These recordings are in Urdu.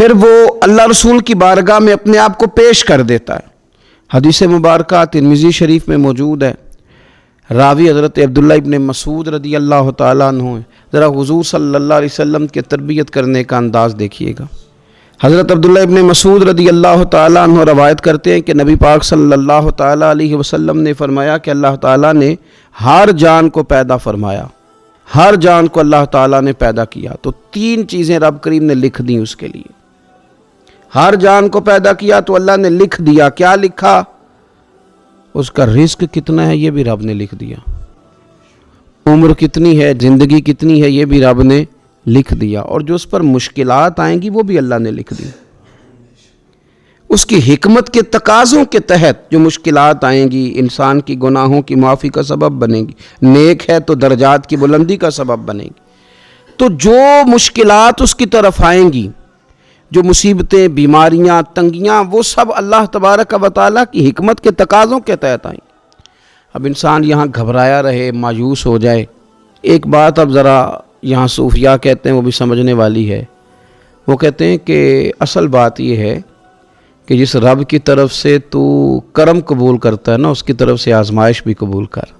پھر وہ اللہ رسول کی بارگاہ میں اپنے آپ کو پیش کر دیتا ہے۔ حدیث مبارکہ ترمذی شریف میں موجود ہے، راوی حضرت عبداللہ ابن مسعود رضی اللہ تعالیٰ عنہ ہیں۔ ذرا حضور صلی اللہ علیہ وسلم کے تربیت کرنے کا انداز دیکھیے گا۔ حضرت عبداللہ ابن مسعود رضی اللہ تعالیٰ عنہ روایت کرتے ہیں کہ نبی پاک صلی اللہ تعالیٰ علیہ وسلم نے فرمایا کہ اللہ تعالیٰ نے ہر جان کو پیدا فرمایا، ہر جان کو اللہ تعالیٰ نے پیدا کیا، تو 3 چیزیں رب کریم نے لکھ دیں اس کے لیے۔ ہر جان کو پیدا کیا تو اللہ نے لکھ دیا، کیا لکھا؟ اس کا رزق کتنا ہے یہ بھی رب نے لکھ دیا، عمر کتنی ہے، زندگی کتنی ہے یہ بھی رب نے لکھ دیا، اور جو اس پر مشکلات آئیں گی وہ بھی اللہ نے لکھ دی۔ اس کی حکمت کے تقاضوں کے تحت جو مشکلات آئیں گی انسان کی گناہوں کی معافی کا سبب بنے گی، نیک ہے تو درجات کی بلندی کا سبب بنے گی۔ تو جو مشکلات اس کی طرف آئیں گی، جو مصیبتیں، بیماریاں، تنگیاں، وہ سب اللہ تبارک و تعالیٰ کی حکمت کے تقاضوں کے تحت آئیں گی۔ اب انسان یہاں گھبرایا رہے، مایوس ہو جائے۔ ایک بات اب ذرا یہاں صوفیاء کہتے ہیں، وہ بھی سمجھنے والی ہے۔ وہ کہتے ہیں کہ اصل بات یہ ہے کہ جس رب کی طرف سے تو کرم قبول کرتا ہے نا، اس کی طرف سے آزمائش بھی قبول کر۔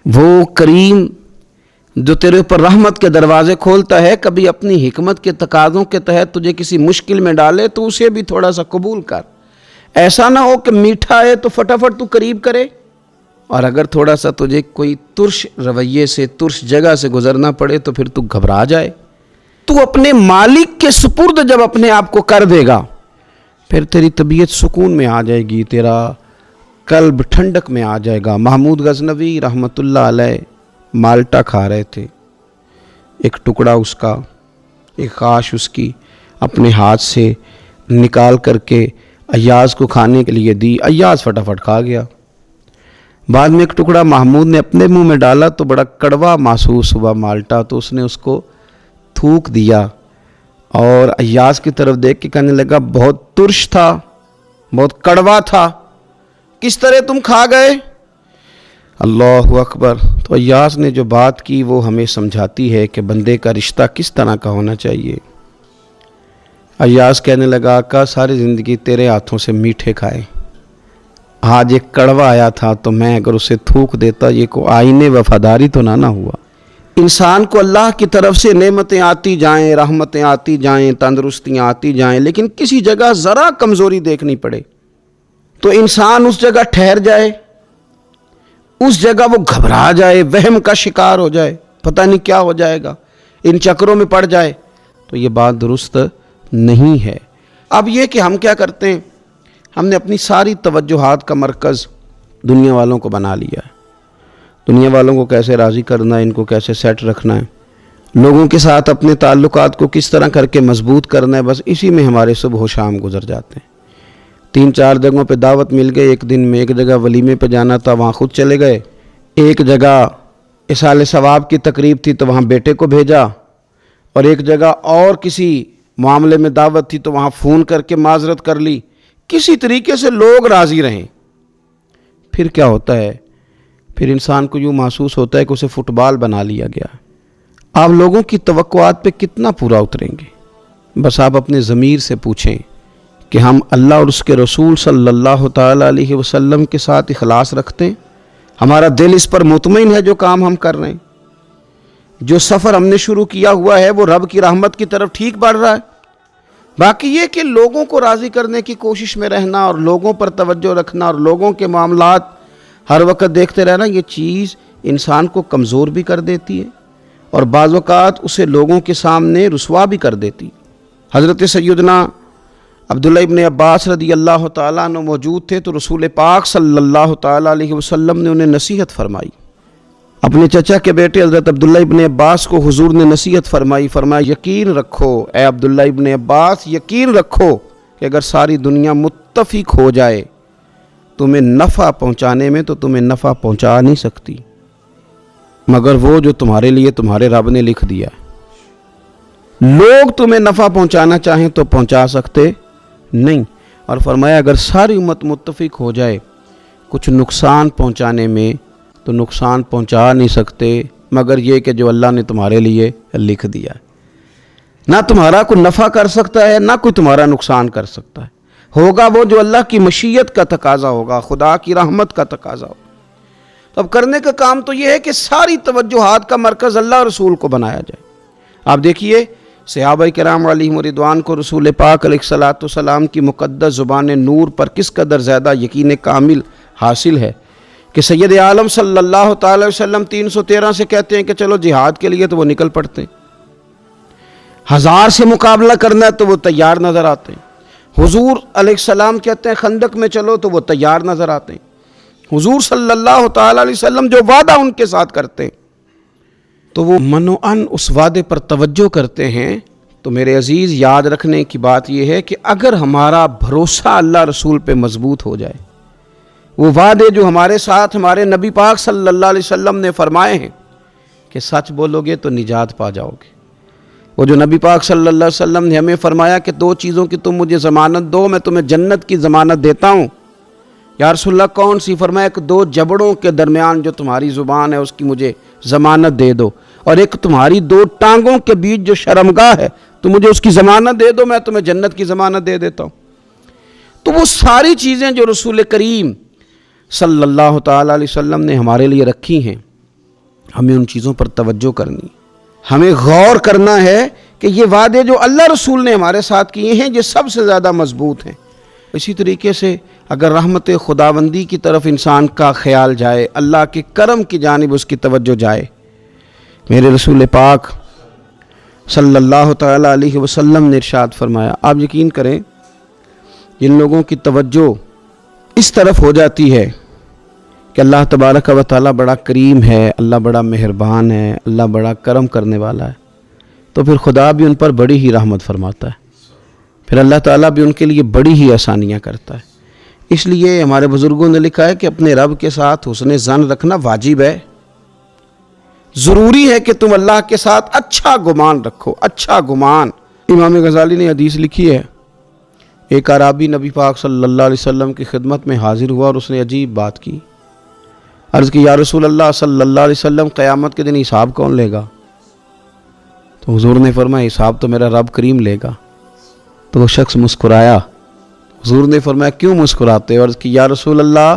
وہ کریم جو تیرے اوپر رحمت کے دروازے کھولتا ہے، کبھی اپنی حکمت کے تقاضوں کے تحت تجھے کسی مشکل میں ڈالے تو اسے بھی تھوڑا سا قبول کر۔ ایسا نہ ہو کہ میٹھا ہے تو فٹافٹ تو قریب کرے، اور اگر تھوڑا سا تجھے کوئی ترش رویے سے، ترش جگہ سے گزرنا پڑے تو پھر تو گھبرا جائے۔ تو اپنے مالک کے سپرد جب اپنے آپ کو کر دے گا، پھر تیری طبیعت سکون میں آ جائے گی، تیرا قلب ٹھنڈک میں آ جائے گا۔ محمود غزنوی رحمۃ اللہ علیہ مالٹا کھا رہے تھے، ایک ٹکڑا اس کا، ایک خاش اس کی اپنے ہاتھ سے نکال کر کے ایاز کو کھانے کے لیے دی، ایاز فٹافٹ کھا گیا۔ بعد میں ایک ٹکڑا محمود نے اپنے منہ میں ڈالا تو بڑا کڑوا محسوس ہوا مالٹا، تو اس نے اس کو تھوک دیا اور ایاز کی طرف دیکھ کے کہنے لگا بہت ترش تھا، بہت کڑوا تھا، کس طرح تم کھا گئے؟ اللہ اکبر۔ تو ایاز نے جو بات کی وہ ہمیں سمجھاتی ہے کہ بندے کا رشتہ کس طرح کا ہونا چاہیے۔ ایاز کہنے لگا آقا ساری زندگی تیرے ہاتھوں سے میٹھے کھائے، آج ایک کڑوا آیا تھا تو میں اگر اسے تھوک دیتا، یہ کو آئینے وفاداری تو نہ ہوا۔ انسان کو اللہ کی طرف سے نعمتیں آتی جائیں، رحمتیں آتی جائیں، تندرستیاں آتی جائیں، لیکن کسی جگہ ذرا کمزوری دیکھنی پڑے تو انسان اس جگہ ٹھہر جائے، اس جگہ وہ گھبرا جائے، وہم کا شکار ہو جائے، پتہ نہیں کیا ہو جائے گا، ان چکروں میں پڑ جائے، تو یہ بات درست نہیں ہے۔ اب یہ کہ ہم کیا کرتے ہیں، ہم نے اپنی ساری توجہات کا مرکز دنیا والوں کو بنا لیا ہے۔ دنیا والوں کو کیسے راضی کرنا ہے، ان کو کیسے سیٹ رکھنا ہے، لوگوں کے ساتھ اپنے تعلقات کو کس طرح کر کے مضبوط کرنا ہے، بس اسی میں ہمارے صبح و شام گزر جاتے ہیں۔ 3-4 جگہوں پہ دعوت مل گئی ایک دن میں، ایک جگہ ولیمے پہ جانا تھا وہاں خود چلے گئے، ایک جگہ اصال ثواب کی تقریب تھی تو وہاں بیٹے کو بھیجا، اور ایک جگہ اور کسی معاملے میں دعوت تھی تو وہاں فون کر کے معذرت کر لی۔ کسی طریقے سے لوگ راضی رہیں، پھر کیا ہوتا ہے، پھر انسان کو یوں محسوس ہوتا ہے کہ اسے فٹ بال بنا لیا گیا۔ آپ لوگوں کی توقعات پہ کتنا پورا اتریں گے؟ بس آپ اپنے ضمیر سے پوچھیں کہ ہم اللہ اور اس کے رسول صلی اللہ تعالیٰ علیہ وسلم کے ساتھ اخلاص رکھتے ہیں، ہمارا دل اس پر مطمئن ہے جو کام ہم کر رہے ہیں، جو سفر ہم نے شروع کیا ہوا ہے وہ رب کی رحمت کی طرف ٹھیک بڑھ رہا ہے۔ باقی یہ کہ لوگوں کو راضی کرنے کی کوشش میں رہنا اور لوگوں پر توجہ رکھنا اور لوگوں کے معاملات ہر وقت دیکھتے رہنا، یہ چیز انسان کو کمزور بھی کر دیتی ہے اور بعض اوقات اسے لوگوں کے سامنے رسوا بھی کر دیتی۔ حضرت سیدنا عبداللہ ابن عباس رضی اللہ تعالیٰ عنہ موجود تھے تو رسول پاک صلی اللہ تعالیٰ علیہ وسلم نے انہیں نصیحت فرمائی۔ اپنے چچا کے بیٹے حضرت عبداللہ ابن عباس کو حضور نے نصیحت فرمائی، فرمایا یقین رکھو اے عبداللہ ابن عباس، یقین رکھو کہ اگر ساری دنیا متفق ہو جائے تمہیں نفع پہنچانے میں تو تمہیں نفع پہنچا نہیں سکتی مگر وہ جو تمہارے لیے تمہارے رب نے لکھ دیا ہے۔ لوگ تمہیں نفع پہنچانا چاہیں تو پہنچا سکتے نہیں، اور فرمایا اگر ساری امت متفق ہو جائے کچھ نقصان پہنچانے میں تو نقصان پہنچا نہیں سکتے مگر یہ کہ جو اللہ نے تمہارے لیے لکھ دیا ہے۔ نہ تمہارا کوئی نفع کر سکتا ہے نہ کوئی تمہارا نقصان کر سکتا ہے، ہوگا وہ جو اللہ کی مشیت کا تقاضا ہوگا، خدا کی رحمت کا تقاضا ہوگا۔ تو اب کرنے کا کام تو یہ ہے کہ ساری توجہات کا مرکز اللہ رسول کو بنایا جائے۔ آپ دیکھیے صحابہ کرام علیہم رضوان کو رسول پاک علیہ الصلوۃ والسلام کی مقدس زبان نور پر کس قدر زیادہ یقین کامل حاصل ہے کہ سید عالم صلی اللہ تعالی وسلم 313 سے کہتے ہیں کہ چلو جہاد کے لیے تو وہ نکل پڑتے ہیں، 1000 سے مقابلہ کرنا ہے تو وہ تیار نظر آتے ہیں۔ حضور علیہ السلام کہتے ہیں خندق میں چلو تو وہ تیار نظر آتے ہیں۔ حضور صلی اللہ تعالی علیہ وسلم جو وعدہ ان کے ساتھ کرتے ہیں تو وہ منوعاً اس وعدے پر توجہ کرتے ہیں۔ تو میرے عزیز یاد رکھنے کی بات یہ ہے کہ اگر ہمارا بھروسہ اللہ رسول پہ مضبوط ہو جائے، وہ وعدے جو ہمارے ساتھ ہمارے نبی پاک صلی اللہ علیہ وسلم نے فرمائے ہیں کہ سچ بولو گے تو نجات پا جاؤ گے، وہ جو نبی پاک صلی اللہ علیہ وسلم نے ہمیں فرمایا کہ 2 چیزوں کی تم مجھے ضمانت دو، میں تمہیں جنت کی ضمانت دیتا ہوں۔ یا رسول اللہ کون سی؟ فرمایا کہ 2 جبڑوں کے درمیان جو تمہاری زبان ہے اس کی مجھے ضمانت دے دو، اور ایک تمہاری 2 ٹانگوں کے بیچ جو شرمگاہ ہے تو مجھے اس کی ضمانت دے دو، میں تمہیں جنت کی ضمانت دے دیتا ہوں۔ تو وہ ساری چیزیں جو رسول کریم صلی اللہ تعالی علیہ وسلم نے ہمارے لیے رکھی ہیں، ہمیں ان چیزوں پر توجہ کرنی، ہمیں غور کرنا ہے کہ یہ وعدے جو اللہ رسول نے ہمارے ساتھ کیے ہیں یہ سب سے زیادہ مضبوط ہیں۔ اسی طریقے سے اگر رحمت خداوندی کی طرف انسان کا خیال جائے، اللہ کے کرم کی جانب اس کی توجہ جائے، میرے رسول پاک صلی اللہ تعالی علیہ وسلم نے ارشاد فرمایا، آپ یقین کریں جن لوگوں کی توجہ اس طرف ہو جاتی ہے کہ اللہ تبارک و تعالیٰ بڑا کریم ہے، اللہ بڑا مہربان ہے، اللہ بڑا کرم کرنے والا ہے، تو پھر خدا بھی ان پر بڑی ہی رحمت فرماتا ہے، پھر اللہ تعالیٰ بھی ان کے لیے بڑی ہی آسانیاں کرتا ہے۔ اس لیے ہمارے بزرگوں نے لکھا ہے کہ اپنے رب کے ساتھ حسن ظن رکھنا واجب ہے، ضروری ہے کہ تم اللہ کے ساتھ اچھا گمان رکھو، اچھا گمان۔ امام غزالی نے حدیث لکھی ہے، ایک اعرابی نبی پاک صلی اللہ علیہ وسلم کی خدمت میں حاضر ہوا اور اس نے عجیب بات کی، عرض کی یا رسول اللہ صلی اللہ علیہ وسلم قیامت کے دن حساب کون لے گا؟ تو حضور نے فرمایا حساب تو میرا رب کریم لے گا۔ تو وہ شخص مسکرایا، حضور نے فرمایا کیوں مسکراتے ہو؟ عرض کی یا رسول اللہ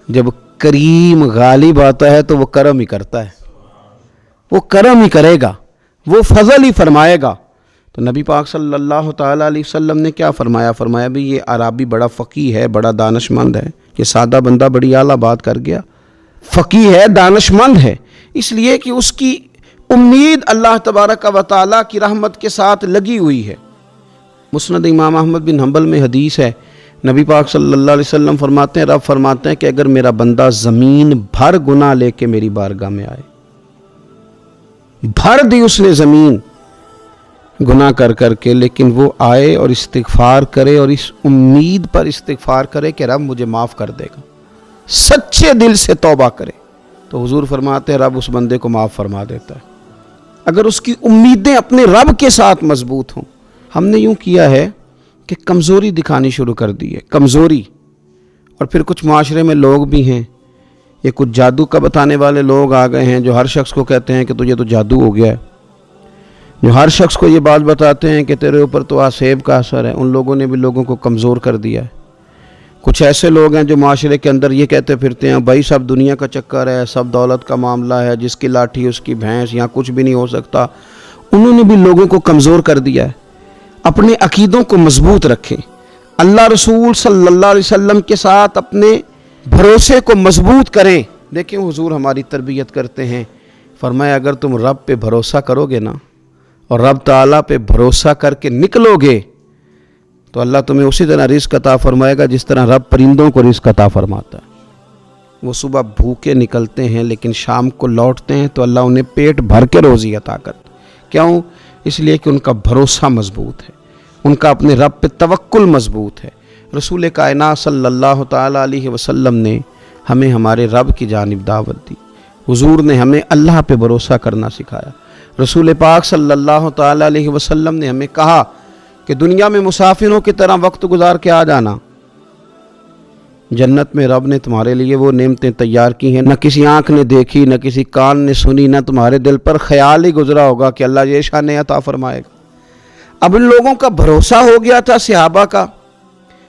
جب کریم غالب آتا ہے تو وہ کرم ہی کرتا ہے، وہ کرم ہی کرے گا، وہ فضل ہی فرمائے گا۔ تو نبی پاک صلی اللہ تعالیٰ علیہ وسلم نے کیا فرمایا؟ فرمایا بھی یہ عربی بڑا فقیہ ہے، بڑا دانش مند ہے، یہ سادہ بندہ بڑی اعلیٰ بات کر گیا، فقیہ ہے، دانش مند ہے، اس لیے کہ اس کی امید اللہ تبارک و تعالیٰ کی رحمت کے ساتھ لگی ہوئی ہے۔ مسند امام احمد بن حنبل میں حدیث ہے، نبی پاک صلی اللہ علیہ وسلم فرماتے ہیں، رب فرماتے ہیں کہ اگر میرا بندہ زمین بھر گناہ لے کے میری بارگاہ میں آئے، بھر دی اس نے زمین گناہ کر کر کے، لیکن وہ آئے اور استغفار کرے اور اس امید پر استغفار کرے کہ رب مجھے معاف کر دے گا، سچے دل سے توبہ کرے، تو حضور فرماتے ہیں رب اس بندے کو معاف فرما دیتا ہے، اگر اس کی امیدیں اپنے رب کے ساتھ مضبوط ہوں۔ ہم نے یوں کیا ہے کہ کمزوری دکھانی شروع کر دی ہے، کمزوری، اور پھر کچھ معاشرے میں لوگ بھی ہیں، یہ کچھ جادو کا بتانے والے لوگ آ گئے ہیں جو ہر شخص کو کہتے ہیں کہ تجھے تو جادو ہو گیا ہے، جو ہر شخص کو یہ بات بتاتے ہیں کہ تیرے اوپر تو آسیب کا اثر ہے۔ ان لوگوں نے بھی لوگوں کو کمزور کر دیا ہے۔ کچھ ایسے لوگ ہیں جو معاشرے کے اندر یہ کہتے پھرتے ہیں بھائی سب دنیا کا چکر ہے، سب دولت کا معاملہ ہے، جس کی لاٹھی اس کی بھینس، یہاں کچھ بھی نہیں ہو سکتا۔ انہوں نے بھی لوگوں کو کمزور کر دیا ہے۔ اپنے عقیدوں کو مضبوط رکھیں، اللہ رسول صلی اللہ علیہ وسلم کے ساتھ اپنے بھروسے کو مضبوط کریں۔ دیکھیں حضور ہماری تربیت کرتے ہیں، فرمایا اگر تم رب پہ بھروسہ کرو گے نا اور رب تعالیٰ پہ بھروسہ کر کے نکلو گے تو اللہ تمہیں اسی طرح رزق عطا فرمائے گا جس طرح رب پرندوں کو رزق عطا فرماتا ہے۔ وہ صبح بھوکے نکلتے ہیں لیکن شام کو لوٹتے ہیں تو اللہ انہیں پیٹ بھر کے روزی عطا کرتا ہے۔ کیوں؟ اس لیے کہ ان کا بھروسہ مضبوط ہے، ان کا اپنے رب پہ توکل مضبوط ہے۔ رسول کائنات صلی اللہ تعالیٰ علیہ وسلم نے ہمیں ہمارے رب کی جانب دعوت دی، حضور نے ہمیں اللہ پہ بھروسہ کرنا سکھایا۔ رسول پاک صلی اللہ تعالیٰ علیہ وسلم نے ہمیں کہا کہ دنیا میں مسافروں کی طرح وقت گزار کے آ جانا، جنت میں رب نے تمہارے لیے وہ نعمتیں تیار کی ہیں، نہ کسی آنکھ نے دیکھی، نہ کسی کان نے سنی، نہ تمہارے دل پر خیال ہی گزرا ہوگا کہ اللہ یہ شان عطا فرمائے گا۔ اب ان لوگوں کا بھروسہ ہو گیا تھا صحابہ کا